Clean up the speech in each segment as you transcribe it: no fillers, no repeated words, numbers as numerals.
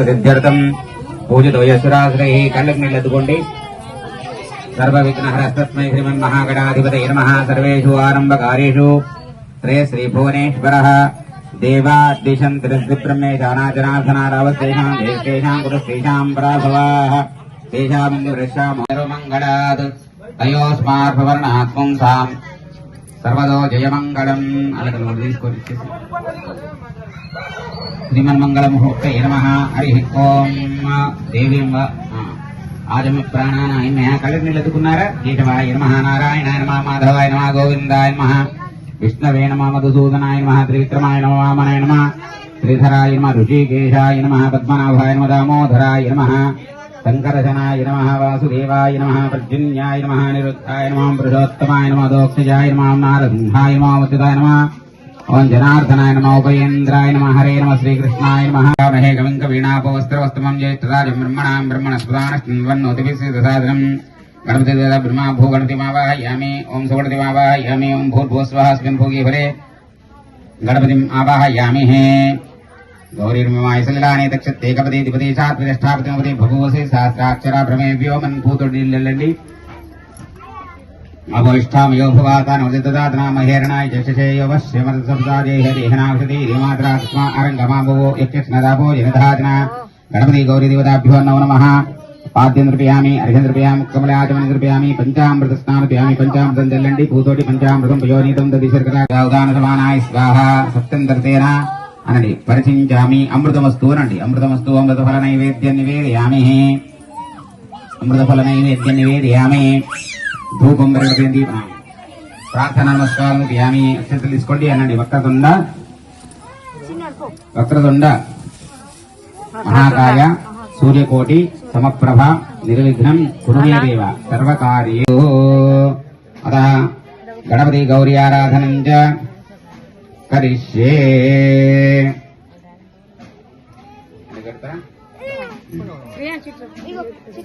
సిద్ధ్యర్థం పూజితో యశురాశ్రై కళ్ళకు నీళ్ళెత్తుకోండి. సర్వ విఘ్నహరస్తస్మై శ్రీమన్మహాగణాధిపతయే నమః. సర్వేషు ఆరంభకార్యేషు శ్రీ శ్రీ భువనేశ్వరః దేవాద్దిశం త్రిస్తి బ్రహ్మేశానాజనార్ధనారావస్తేషాం దేశేషాం కురుస్తేషాం పరాభవాః తేషామిందురేషామోరుమంగళాత్ తయోస్మార్భవర్ణాత్ పుంసాం సర్వదో జయమంగళం. అలకలు తీసుకొని శ్రీమన్మంగళముహూర్తయే నమః. హరి ఓం. దేవీం ఆజమ ప్రాణానాయ కళ్ళకి నీళ్ళెత్తుకున్నారా? కేశవాయ నమః, నారాయణాయ నమః, మాధవాయ నమః, గోవిందాయ నమః, విష్ణవే నమః, మధుసూదనాయ నమః, త్రివిక్రమాయ నమః, వామనాయ నమః, శ్రీధరాయ నమః, ఋషికేశాయ నమః, పద్మనాభాయ నమః, దామోదరాయ నమః, శంకరజనాయ నమః, వాసుదేవాయ నమః, పర్జన్యాయ నమః, నిరుద్ధాయ నమః, పురుషోత్తమాయ నమః, దోక్షజాయ నమః, నారసింహాయ నమః, వత్సదాయ నమః, ఓం జనార్దనాయ నమః, ఉపేంద్రాయ నమః, హరే నమః, శ్రీకృష్ణాయ నమః. మహే కవింక వీణాపవస్త్రవస్తమం జ్యేష్ఠరాజం బ్రహ్మణాం బ్రహ్మణస్పదానవన్నోతిభిస్సిద్ధసాదనం గణపతి బ్రహ్మా భూగణతిమావాహయామి. ఓం సుగణతిమావాహయామి. ఓం భూర్భువస్వః స్మిన్ భోగి భరే గణపతిం ఆవాహయామి. హే గౌరీర్మమాయసలిలానే దక్షత్యేకపదే దిపదే సాత్విష్టాపతిమపదే భగవసే సహస్రాక్షర భ్రమే వ్యోమన్ భూతుడు నీళ్ళండి. అభవిష్టామయో భువాతానోదితదాతనామహేరణాయ జశేయోవశ్యమర్సప్తాదేహదేహనాక్షతి రీమాత్రాత్మా అరంగమాభో యక్షస్నదాభో జనధాతన గణపతి గౌరీ దేవతాభ్యో నమో నమః. పాద్యం నృపయామి, అర్ఘ్యం నృపయామి, కమలాచమనం నృపయామి, పంచామృత స్నానపయామి. పంచామృతం తెల్లండి, పూతోటి పంచామృతం పయోనీతం దశర్కరాదాన సమానాయ స్వాహ. సప్తంతర్తేన అనండి. పరిచించామి అమృతమస్తు అనండి. అమృతమస్తు అమృతఫల నైవేద్యం నివేదయామి. అమృతఫల నైవేద్యం నివేదయామి. ధూపం గణపతి ప్రార్థన నమస్కారం చేయామి. అక్షంతలు తీసుకోండి అనండి. వక్రతుండ వక్రతుండ మహాకాయ సూర్యకోటి సమప్రభ నిర్విఘ్నం కురుమే దేవ సర్వకార్యో. అత గణపతి గౌరీ ఆరాధనం చ కరిష్యే.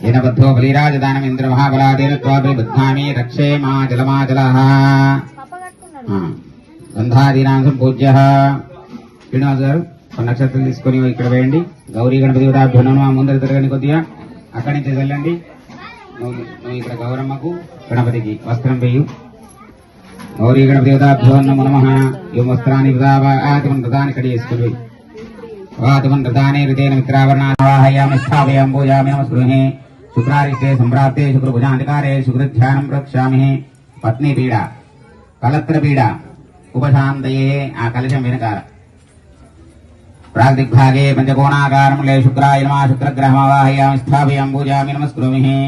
జనబద్ధో బలిరాజదానమింద్ర మహాబలాదేన త్వాపి బధ్నామి రక్షే మా జలమాజలః. గంధాదీనాం సంపూజ్య. శ్రీనివాస్ గారు నక్షత్రం తీసుకొని ఇక్కడ వేయండి. గౌరీ గణపతి దేవతాభ్యో నమః. ముందర తిరగండి కొద్దిగా, అక్కడి నుంచి వెళ్ళండి. నువ్వు ఇక్కడ గౌరమ్మకు గణపతికి వస్త్రం వేయు. గౌరీ గణపతి దేవతాభ్యో నమో నమః. యోం వస్త్రాన్ని ఆతమన్ రథాన్ని కడి చేసుకుని వాతమన్ రథానే హృదయన మిత్రావరణావాహయామి స్థాపయామి పూజామి నమస్కృహే. శుక్రారిష్టే సంప్రాప్తే శుక్రభుజాంతకారే శుక్రధ్యానం రక్షామి. పత్ని పీడ కలత్ర పీడ ఉపశాంతయే. ఆ కలశం వెనకాల ప్రాగ్దిగ్భాగే పంచకోణాకారములే శుక్రాయ నమః. శుక్రగ్రహమావాహయామి స్థాపయామి పూజామి నమస్కృహే.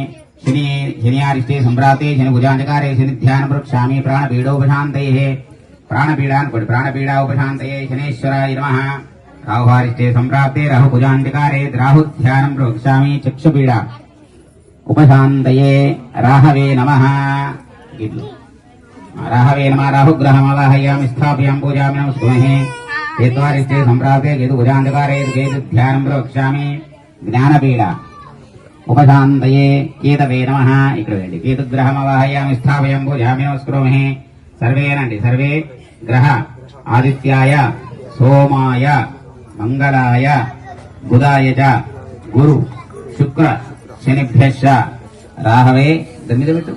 శనియారిష్టే సంప్రాప్తే శనిభుజాంతకారే శనిధ్యానం రక్షామి. ప్రాణపీడోపశాంతయే. ప్రాణపీడానుకోండి. ప్రాణపీడా ఉపశాంతయే శనేశ్వరాయ నమః. రాహువారిష్టే సంప్రాప్తే రాహుభుజాంతకారే రాహుధ్యానం రక్షామి. చక్షుపీడ ఉపశాంతయే రాహవే నమః. రాహవే నమః. రాహుగ్రహమావాహయామి స్థాపయామి పూజామి నమస్కృహే. కేత్వారిష్టే సంప్రాప్తే కేతుభుజాంతకారే కేతుధ్యానం రక్షామి. జ్ఞానపీడ ఉపశాంతయే కేతవే నమః. ఇక్కడ వేయండి. కేతుగ్రహమావాహయామి స్థాపయామి పూజామి నమస్కృహే. సర్వేనండి. సర్వే గ్రహ ఆదిత్యాయ సోమాయ మంగళాయ బుధాయ చ గురు శుక్ర శనిభ్యశ్చ రాహవే దమిదమిటు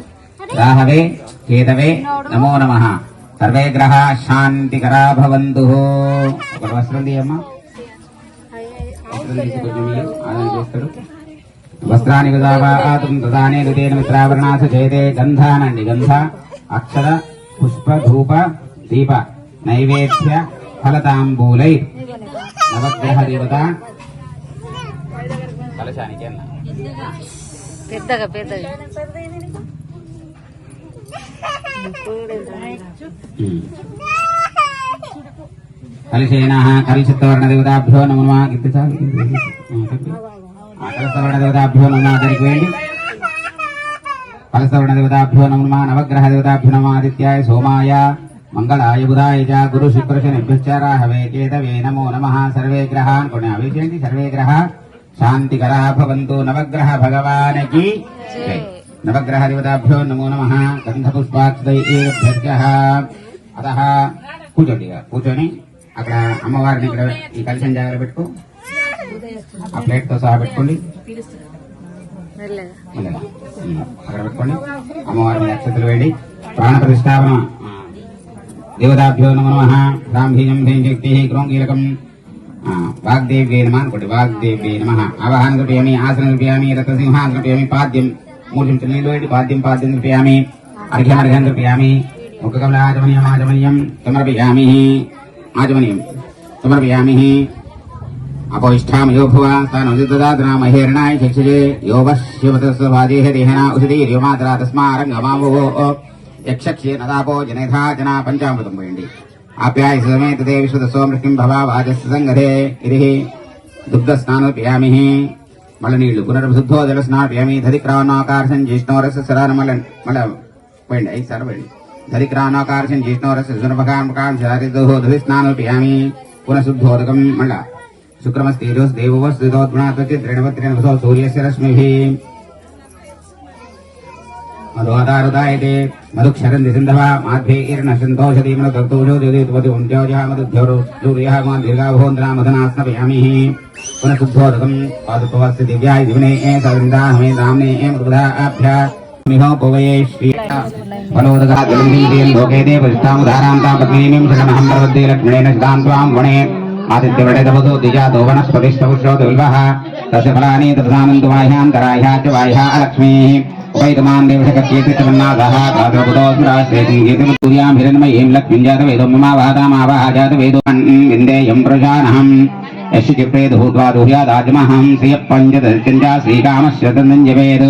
రాహవే కేతవే నమో నమః. సర్వే గ్రహ శాంతికరా భవంతు. ఒక వస్త్రం తీయమ్మా. వస్త్రాన్ని విదావాతుం ప్రధానే రుదేన మిత్రావరణాస చేతే. గంధానండి. గంధ అక్షర పుష్ప ధూప దీప నైవేద్య ఫలతాంబూలై నవగ్రహ దేవత కలశానికి పెద్దగా పెద్దగా కలిశేన కలిశత్వర్ణ దేవతాభ్యో నమో నమః. కలశవర్ణ దేవతాభ్యో నమో నమః. దానికి వేయండి. కలశవర్ణ దేవతాభ్యో నమో నమః. నవగ్రహ దేవతాభ్యో నమః. ఆదిత్యాయ సోమాయ మంగళాయ బుధాయ చ గురు శుక్ర శనిభ్యశ్చ రాహవే కేతవే నమో నమః. సర్వే గ్రహాన్ కొన్ని అవేశండి. సర్వే గ్రహ శాంతికరా భవంతు. నవగ్రహ భగవానికి నవగ్రహ దేవతాభ్యో నమో నమః. గంధపుష్పాక్షతైభ్యశ్చ. అతః కూర్చోండి. కూర్చొని అక్కడ అమ్మవారిని ఇక్కడ ఈ కలిసిన జాగ్రత్త పెట్టుకో, ఆ ప్లేట్ తో సహా పెట్టుకోండి. మెల్లగా. అక్కడ పెట్టుకోండి. అమ్మవారిని అక్షతలు వేయండి. ప్రాణ ప్రతిష్టాపన. దేవతాభ్యో నమః. రాంభీజం భీం శక్తి క్రోంకీలకం వాగ్దేవ్యే నమః అనుకోండి. వాగ్దేవ్యే నమః. ఆవాహన కృపయామి, ఆసన కృపయామి, రత్నసింహాసన కృపయామి, పాద్యం మూర్తి నీళ్ళు వేయండి. పాద్యం పాద్యం కృపయామి, అర్ఘ్యం అర్ఘ్యం కృపయామి, ముఖకమలాచమనీయం ఆచమనీయం సమర్పయామి. ఆచమనీయం సమర్పయామి. అపోయిష్టామయో భువ స్థానోదిదదాద్రా మహేర్ణాయ చక్షుజే యో వశ్యవతస్వాదేహ దేహనా ఉషధీర్యో మాత్రా తస్మారంగమావో యక్షక్షే నదాపో జనేధా జనా పంచామృతం పోయండి. ఆప్యాయ సమేత దే విశ్వత సోమృష్టిం భవాజస్ సంగధే ఇది దుగ్ధ స్నానోపయామి. మళ్ళీ నీళ్లు పునర్శుద్ధో జల స్నానోపయామి. ధరిక్రావణాకార్షం జ్యేష్ఠోరస సరాన మళ్ళీ పోయండి. 5 సార్లు పోయండి. ధరిక్రావణాకార్షం జ్యేష్ఠోరస సునభకాం శారీదో ధరి స్నానోపయామి. పునఃశుద్ధోదకం మళ్ళా శుక్రమస్తేజోస్ దేవోస్తిదోద్గుణాత్వచి దృఢవత్రేణవసో సూర్యస్య రశ్మిభిః మధువదారుదాయతే మధుక్షరంది సింధవా మాధ్వైర్న సంతోషదీమన తత్తోషో దేదేతుపతి ఉంత్యోజా మధుధ్యోరో సూర్యః మా దీర్ఘాభోంద్రా మదనాస్నపయామి. పునఃశుద్ధోదకం పాదుపవస్య దివ్యాయ దివనే సవిందాహమే దామ్నే మృగధాభ్యా మిహో పవయే శ్రీ వనోదగా జలందీం లోకే దేవస్తాముదారాంతా పద్మీనిం శరణహం ప్రవద్దే లక్ష్మణేన సిద్ధాంత్వాం వనే ఆదిత్యవడేదవదో దిజాతో వనస్పతిష్టపుష్పో విల్వః తస్య ఫలాని తదసానంతు వాహ్యాంతరాహ్యా చ వాహ్యా లక్ష్మీః ఉపైతమాన్ దేవశకర్యేతి తమన్నాదః దాద్రపుతో సురాశ్రేతిం గీతిం సూర్యాం హిరణ్మయీం లక్ష్మీం జాతవేదో మమావాదామావహ జాతవేదో విందేయం ప్రజానహం యస్య చిప్రేద భూత్వా దుహ్యాదాజమహం శ్రియ పంచదశ్చంచ శ్రీకామస్య తంజవేద్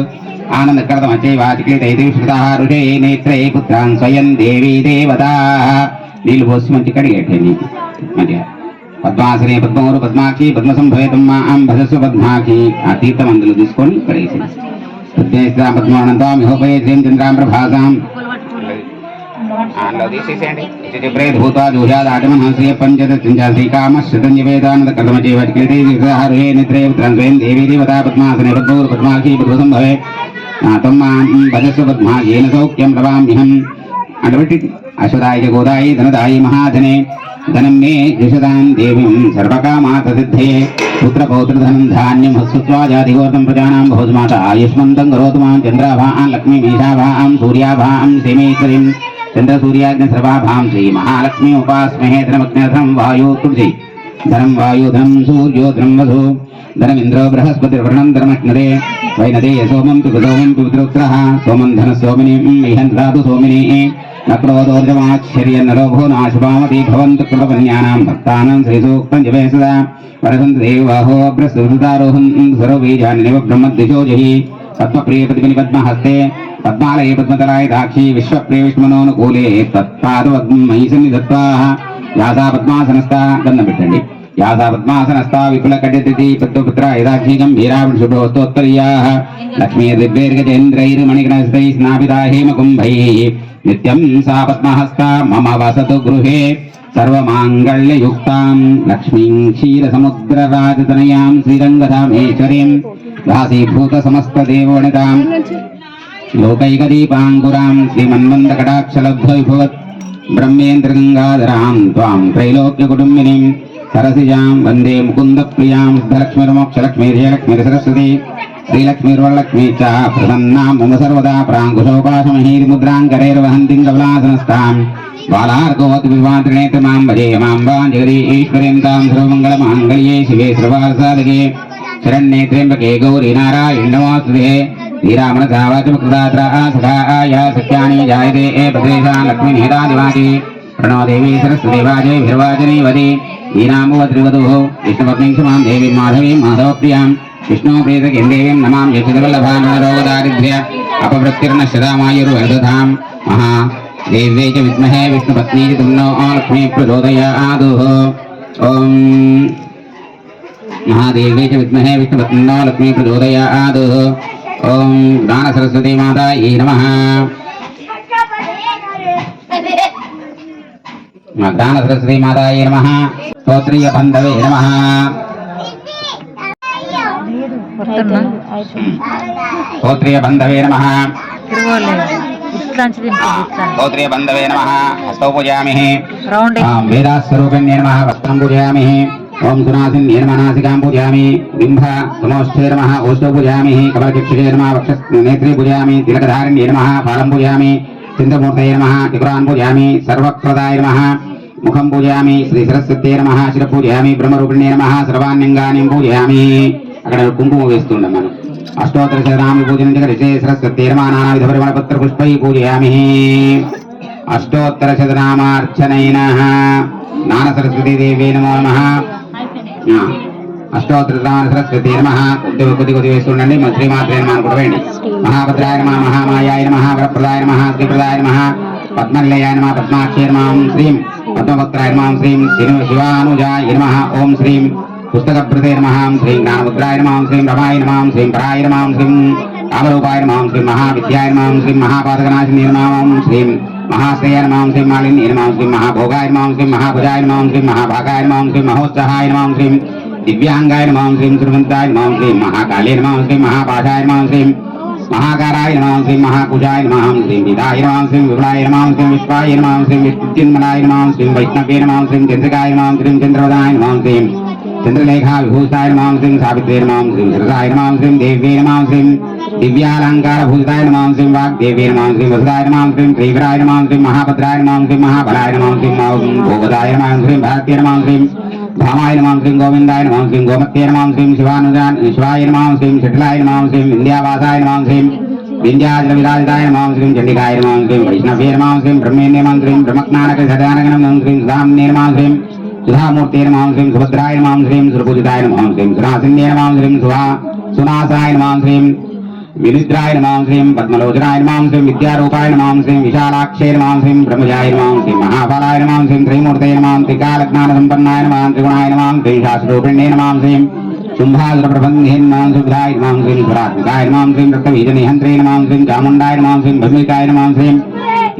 ఆనందకృతమచైవాచిక్రీతైతి శ్రుతః ఋషే నేత్రే పుత్రాన్ స్వయం దేవీ దేవతాః. నీళ్లు పోసి మంచి కడిగేటండి. మంచిగా పద్మాసనే పద్మోరు పద్మాక్షి పద్మసంభవేతం మాం భజస్వ పద్మాక్షి. ఆ తీర్థం అందులో తీసుకొని కడిగేసి పద్మానందాం మిహోపయేం చంద్రాం ప్రభాసాం అందులో తీసేసేయండి. భూత్వా జూహ్యాదాటమహ శ్రియ పంచదశ్చంచ శ్రీకామశ్రుతంజవేదానంద కర్మచేవే నిత్రే పుత్రాన్ స్వయం దేవీ దేవతా. పద్మాసనే పద్మోరు పద్మాక్షి పద్మసంభవే త్వం మాం భజస్వ పద్మాయేన సౌఖ్యం లవామ్యహం. అటువంటి అశ్వదాయ గోదాయి ధనదాయి మహాధనే ధనం మే యశదాం దేవీం సర్వకామార్థసిద్ధయే పుత్రపౌత్రధనం ధాన్యం హస్సుత్వాజాదిగోర్తం ప్రజానాం భోజమాత ఆయుష్మంతం కరోతు మాం చంద్రాభాం లక్ష్మీమీషాభాం సూర్యాభాం శ్రీమేశ్వరీం చంద్రసూర్యాగ్ని సర్వాభాం శ్రీ మహాలక్ష్మీ ఉపాస్మహే. ధనమగ్నిధనం వాయు తులసి ధనం వాయు ధనం సూర్యో ధనం వధు ధనమింద్రో బృహస్పతిర్వృణం ధనమగ్నదే వైనదే సోమం పితృసోమం పితృత్రః సోమం ధన సోమినీం ఇహం దాతు సోమినీ నక్రోదోర్జమాశ్చర్యన్నరోభో నాశుభామతి భవంతు కృతపన్యానాం భక్తానాం శ్రీసూక్తం జపే సదా వరసంతు దేవాహో అభ్రస్తుతారోహం సర్వబీజాని నివ బ్రహ్మద్దిశో జహి. పద్మప్రియ ప్రతిపిని పద్మహస్తే పద్మాలయే పద్మతరాయ దాక్షి విశ్వప్రియ విష్ణుమనోనుకూలే తత్పాదమయీ సన్నిధత్వా. యాసా పద్మాసనస్థ గంధం పెట్టండి. యాసా పద్మాసనస్థ విపుల కటితి పద్మపుత్ర యదాక్షి గంభీరా శుభోస్తోత్తరీయాః లక్ష్మీర్దిగ్వేర్గజేంద్రైర్మణిగణస్థై స్నాపితా హేమకుంభైః నిత్యం సా పద్మహస్తా మమ వసతు గృహే సర్వమాంగళ్యయుక్తాం లక్ష్మీం క్షీరసముద్రరాజతనయాం శ్రీరంగధామేశ్వరీం దాసీభూత సమస్తదేవవనితాం లోకైకదీపాంకురాం శ్రీమన్మందకటాక్షలబ్ధవిభవత్ బ్రహ్మేంద్రగంగాధరాం త్వాం త్రైలోక్యకుటుంబినీం సరసిజాం వందే ముకుందప్రియాం సిద్ధలక్ష్మీర్మోక్షలక్ష్మీర్జయలక్ష్మీర్సరస్వతీ శ్రీలక్ష్మీర్వరలక్ష్మీ చ ప్రసన్నాం మమ సర్వదా ప్రాంకుశోపాశమహీర్ముద్రాంకరైర్వహంతిం కమలాసనస్తాం బాలార్కోవత్ వివాత్రినేత్రమాం భజే మాం వాం జగదీశ్వరీం తాం సర్వమంగళమాంగళ్యే శివే సర్వాసాదకే శరణ్యే త్ర్యంబకే గౌరీ నారాయణి నమోస్తుతే. శ్రీరామనసావాచమకృతాత్రా సఖాయ సఖ్యాని జాయతే భద్రేశా లక్ష్మీనేతాదివాచి ప్రణో దేవీ సరస్వదేవాజే భిర్వాచనీవతి ఈనామువద్రివధుః విష్ణుపత్నీం మాం దేవీం మాధవీం మాధవప్రియాం విష్ణుప్రీతకిం దేవీం నమాం యశోదవల్లభానరోగదారిద్ర్య అపవృత్తిర్నశ్యతామాయుర్వేదధాం మహా దేవ్యై చ విద్మహే విష్ణుపత్నీ చ తుమ్నో లక్ష్మీ ప్రచోదయాదుః. ఓం మహాదేవ్యై చ విద్మహే విష్ణుపత్నో లక్ష్మీ ప్రచోదయాదుః. ఓం జ్ఞాన సరస్వతీ మాతాయై నమః. జ్ఞాన సరస్వతీ మాతాయై నమః. స్తోత్రీయ బంధవే నమః. స్తోత్రీయ బంధవే నమః. స్తోత్రే బంధవే నమః హస్తౌ పూజయామి రౌండ్ వేదాస్వరూపిణ్యే నమః వస్త్రం పూజయామి ఓం సునాసిన్యే నమః నాసికాం పూజయామి బింబ సమోష్ఠే నమః ఓష్టౌ పూజయామి కమలచక్షుషే నమః వక్షనేత్రే పూజయామి తిలకధారిణ్యే నమః ఫాలం పూజయామి చింతమూర్తయే నమః త్రిపురాన్ పూజయామి సర్వప్రదాయ నమః ముఖం పూజయామి శ్రీ సరస్వత్యే నమః శిర పూజయామి బ్రహ్మరూపిణ్యే నమః సర్వాణ్యంగాని పూజయామి. అక్కడ కుంకుమ వేస్తుండం మనం. అష్టోత్తర శతనామ పూజనం రిషే సరస్వత్యే నమః నానావిధ పరిమళపత్ర పుష్పై పూజయామి. అష్టోత్తర శతనామార్చనైన నాన సరస్వతీ దేవే నమో నమః. అష్టోత్తర సరస్వతీ నమః. కొద్ది వేస్తుండండి. శ్రీమాత్రే నమః కూడా వేయండి. మహాభద్రాయ నమః మహామాయాయ నమః వరప్రదాయ నమః శ్రీప్రదాయ నమః పద్మనిలయాయ నమః పద్మాక్షే నమః శ్రీం పద్మభక్తాయ నమః శ్రీం శివానుజాయ నమః ఓం శ్రీం పుస్తకభృతే నమః శ్రీం జ్ఞానముద్రాయ నమః శ్రీం రమాయ నమః శ్రీం పరాయ నమః శ్రీం కామరూపాయ నమః శ్రీం మహావిద్యాయ నమః శ్రీం మహాపాతకనాశిని నమః శ్రీం మహాశ్రేయ నమః శ్రీం మాలిన్య నమః శ్రీం మహాభోగాయ నమః శ్రీం మహాభుజాయ నమః శ్రీం మహాభాగాయ నమః శ్రీం మహోత్సాహాయ నమః శ్రీం దివ్యాంగాయ నమః శ్రీం శ్రీమంతాయ నమః శ్రీం మహాకాళే నమః శ్రీం మహాపాఠాయ నమః శ్రీం महाकाराय नमः श्री महाकुजाय नमः श्री विदाय नमः श्री विपुलाय नमः श्री विश्वाय नमः श्री विद्युन्मनाय नमः श्री वैष्णवे नमः श्री चंद्रिकाय नमः श्री चंद्रवदाय नमः श्री चंद्रलेखा विभूषाय नमः श्री सावित्रे नमः श्री सरसाय नमः श्री देव्ये नमः श्री दिव्यालंकार भूषिताय नमः श्री वाग्देव्ये नमः श्री वसुदाय नमः श्री त्रिविराय नमः श्री महाभद्राय नमः श्री महाबलाय नमः श्री भोगदाय नमः श्री भारतीय नमः श्री भामाय नमः श्री गोविंदाय नमः श्री गोमत्ये नमः श्री शिवाय नमः श्री शटलाय नमः श्री विंध्यावासाय नमः श्री विंध्याचलविराजिताय नमः श्री चंडिकाय नमः श्री वैष्णवे नमः श्री ब्रह्मेण्य नमः श्री ब्रह्मज्ञानक सदानक नमः श्री सुधाम्ने नमः श्री सुधामूर्ते नमः श्री सुभद्राय नमः श्री सुरपूजिताय नमः श्री सुनासिन्ये नमः श्री सुनासाय नमः श्री विनिद्राय नमः श्री पद्मलोचनाय नमः श्री विद्यारूपाय नमः श्री विशालाक्षे नमः श्री ब्रह्मजाय नमः श्री महाफलाय नमः श्री त्रिमूर्ते नमः त्रिकालज्ञानसम्पन्नाय नमः त्रिगुणाय नमः श्री शास्त्ररूपिण्ये नमः श्री शुम्भासुरप्रबन्धे नमः श्री बुधाय नमः श्री स्वरात्मकाय नमः श्री रक्तबीजनिहन्त्रे नमः श्री चामुण्डाय नमः श्री भस्मिकाय नमः श्री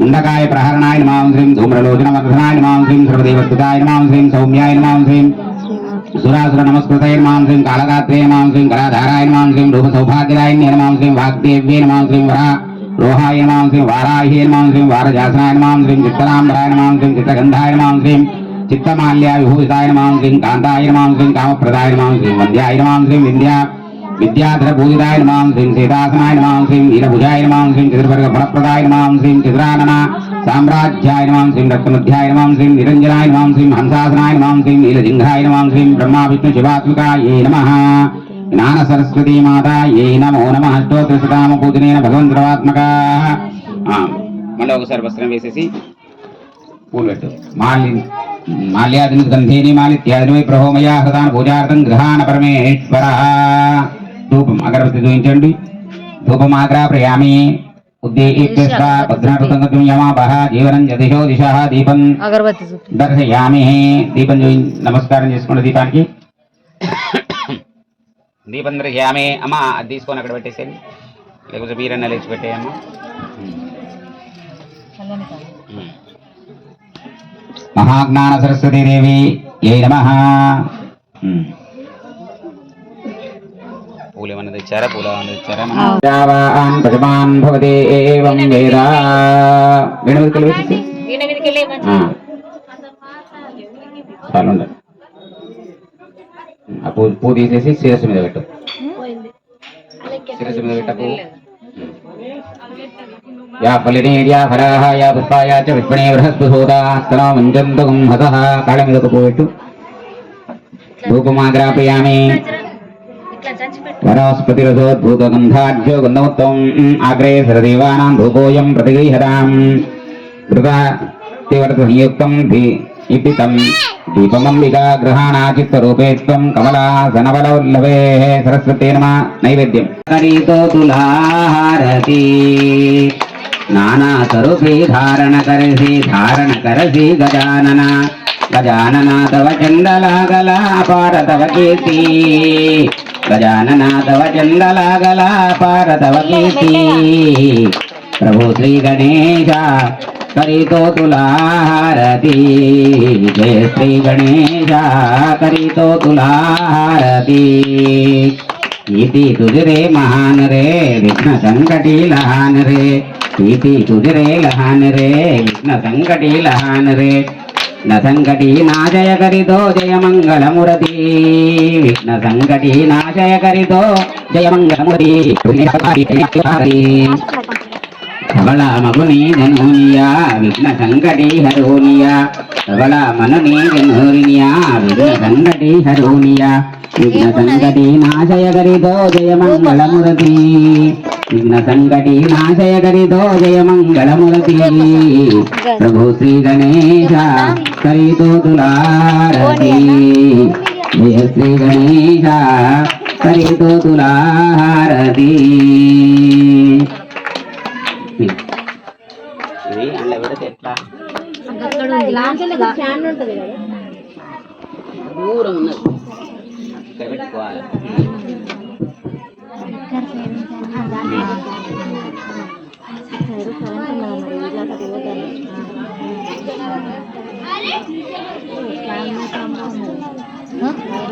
मुण्डकाय प्रहरणाय नमः श्री धूम्रलोचनवर्धनाय नमः श्री सर्वदेवस्तुताय नमः श्री सौम्याय नमः श्री सुरासुर नमस्कृताय नमः श्री कालगात्रे नमः श्री कराधाराय नमः श्री रूपसौभाग्यदाय नमः श्री वाग्देव्ये नमः श्री वरारोहाय नमः श्री वाराह्ये नमः श्री वारजासनाय नमः श्री चित्तराम्बराय नमः श्री चित्तगन्धाय नमः श्री चित्तमाल्या विभूषिताय नमः श्री कान्ताय नमः श्री कामप्रदाय नमः श्री वन्द्याय नमः श्री विद्याधरपूजिताय नमः श्री सीतासनाय नमः श्री नीलभुजाय नमः श्री चतुर्वर्गफलप्रदाय नमः श्री चित्रानना साम्राज्याय नमः श्री रक्तमध्याय नमः श्री निरञ्जनाय नमः श्री हंसासनाय नमः श्री नीलजिंघाय नमः श्री ब्रह्मा विष्णु शिवात्मकायै नमः ज्ञान सरस्वती मातायै नमो नमः अष्टोत्तर शतनाम पूजनेन भगवन् सर्वात्मका మళ్ళీ ఒకసారి వస్త్రం వేసేసి పూలు పెట్టు మాల్యాదిని గంధేని మాలిత్యాదిని ప్రహోమయా సదాన పూజార్థం గృహాన పరమేశ్వర ధూపం అగరబత్తి చూపించండి ధూపం ఆగ్రాపయామి ఉద్దేశ్య భద్రాటం యమాపహ జీవనం జదిశో దిశ దీపం అగరబత్తి దర్శయామి దీపం నమస్కారం చేసుకోండి దీపానికి దీపం దర్శయామి అమ్మ అది తీసుకొని అక్కడ పెట్టేసేయండి లేకపోతే బీరన్న లేచి పెట్టేయమ్మ महाज्ञान सरस्वती देवी ये नमः पूलेमन तेच्चारा पूलान तेच्चारा जावान पजमान भवते एवं वेदा वेणुविदकेले चालुंड आ पू తీసేసి శిరస్సు మీద పెట్టు శిరస్సు మీద పెట్టు या फलिनेर्या फलाः या पुष्पाया च विष्पणे बृहस्पतिसूता स्तनो मञ्जन्तुं हतः काळे మీద పోయట్టు ధూపమాగ్రాపయామి वनस्पतिरसोद्भूतगन्धाढ्यो गन्धमुत्तमम् आग्रे सरदेवानां धूपोऽयं प्रतिगृह्यताम् कृतातिवर्तसंयुक्तं दीपितं दीपमम्बिका गृहाणाचित्तरूपे त्वं कमलासनवलवल्लभेः सरस्वते नमः नैवेद्यं करितो तुलाहारति नाना स्वरूपी धारण करसि गजानना गजानना तव चंदलागला पार तव कीर्ति गजानना तव चंदलागला पार तव कीर्ति प्रभु श्री गणेश करितो तुलाहारति जय श्री गणेश करितो तुलाहारति इति तुझ रे महान रे विघ्न संकटी लहान रे प्रीति कुदिरे लहान रे विघ्न संकटी लहान रे न संकटी नाशय करितो जय मंगल मुरती विघ्न संकटी नाशय करितो जय मंगल मुरती सबला मगुनी धनुनिया विघ्न संकटी हरोनिया सबला मनुनी धनुनिया विघ्न संकटी हरोनिया विघ्न संकटी नाशय करितो जय मंगल मुरती विघ्न संकटी नाशय करितो जय मंगल मूर्ति प्रभु श्री गणेश करितो तुलारती जय श्री गणेश करितो तुलारती ఇది అలా పెడితే ఎట్లా దూరం ఉన్నది ఇక్కడ పెట్టుకోవాలి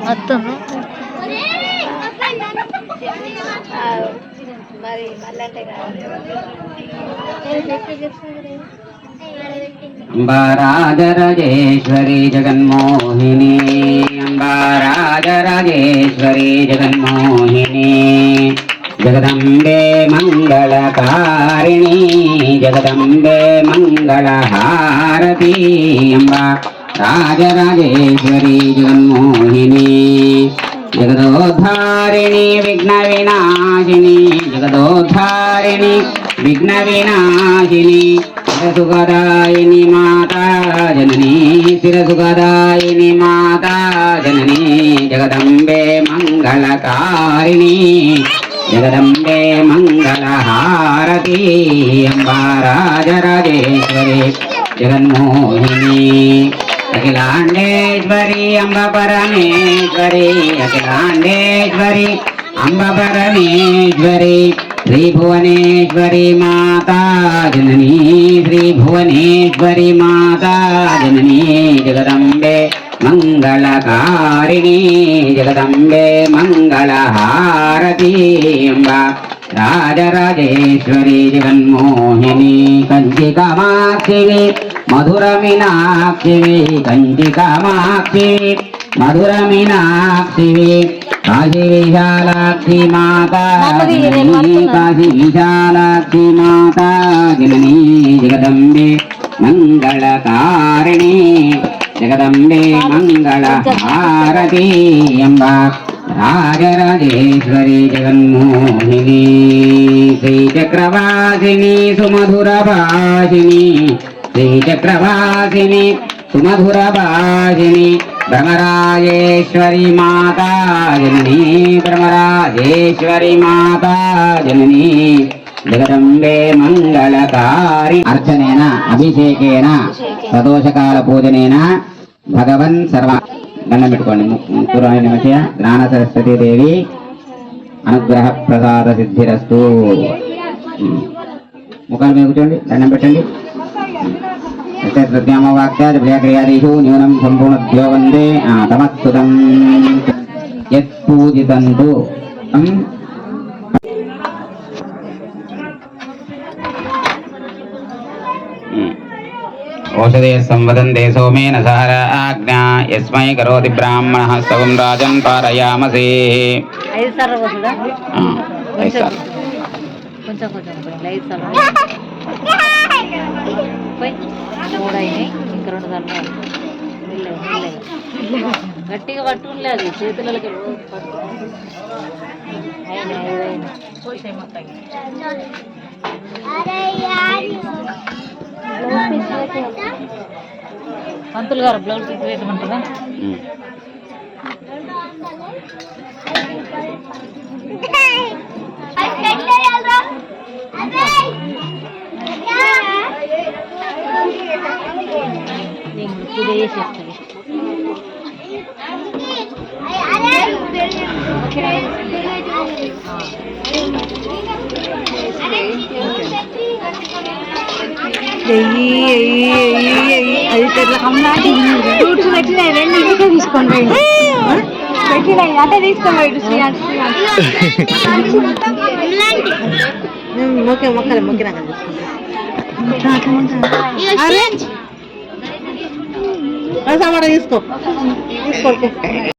వస్తాను अंबाराजराजेश्वरी जगन्मोहिनी अंबाराजराजेश्वरी जगन्मोहिनी जगदम्बे मंगलकारिणी जगदम्बे मंगलहारती अंबा राजराजेश्वरी जगन्मोहिनी जगदोद्धारिणी विघ्न विनाशिनी जगदोद्धारिणी विघ्न विनाशिनी शिरसुखदायिनी माता जननी शिरसुखदायिनी माता जननी जगदम्बे मंगलकारिणी जगदम्बे मंगलहारती अंबा राजराजेश्वरी जगन्मोहिनी अखिलांडेश्वरी अंब परमेश्वरी अखिलांडेश्वरी अंब परमेश्वरी श्री भुवनेश्वरी माता जननी श्री भुवनेश्वरी माता जननी जगदम्बे मंगलकारिणी जगदम्बे मंगलहारती अंबा राजराजेश्वरी जगन्मोहिनी कंचिकामाक्षी मधुर मीनाक्षी कंचिकामाक्षी मधुर मीनाक्षी काशी विशालाक्षी माता जननी काशी विशालाक्षी माता जननी जगदम्बे मंगलकारिणी जगदम्बे मंगलहारती अंबा राजराजेश्वरी जगन्मोहिनी श्रीचक्रवासिनी सुमधुरभाषिनी श्रीचक्रवासिनी सुमधुरभाषिनी ब्रह्मराजेश्वरी माता जननी ब्रह्मराजेश्वरी माता जननी जगदम्बे मंगलकारी अर्चनेन अभिषेकेन सदोषकाल पूजनेन भगवन् सर्व దండం పెట్టుకోండి పూర్వాయ నమస్య జ్ఞాన సరస్వతీ దేవి అనుగ్రహ ప్రసాద సిద్ధిరస్తు ముఖాలు మీద కూర్చోండి దండం పెట్టండి ప్రత్యామవాక్యాదిషు న్యూనం సంపూర్ణభ్యో వందే తమత్సుతం యత్ పూజితంతు औषधे संवदन्ते सोमेन सहर आज्ञा यस्मै करोति ब्राह्मणः सवं राजन् पारयामसे ఐదు సార్లు పోసుడా ऐसा కొంచెం కొంచెం ఐదు సార్లు పోయి మూడు అయినాయి ఇంకా రెండు సార్లు మెల్లగా గట్టిగా పట్టుకుని లేదు చేతులకి పోసాయి మొత్తం పంతులు గారు బ్లౌజ్ పీస్ వేయమంటారా నేను పూజ చేసేస్తాను అది ఇట్లా కమ్మాటి ఫ్రూట్స్ పెట్టినాయి రెండు ఇంటికే తీసుకొని పోయింది పెట్టినాయి అంటే తీసుకొని పోయిండు ఓకే మొక్కలే మొక్కినాక తీసుకుంటా అరే తీసుకో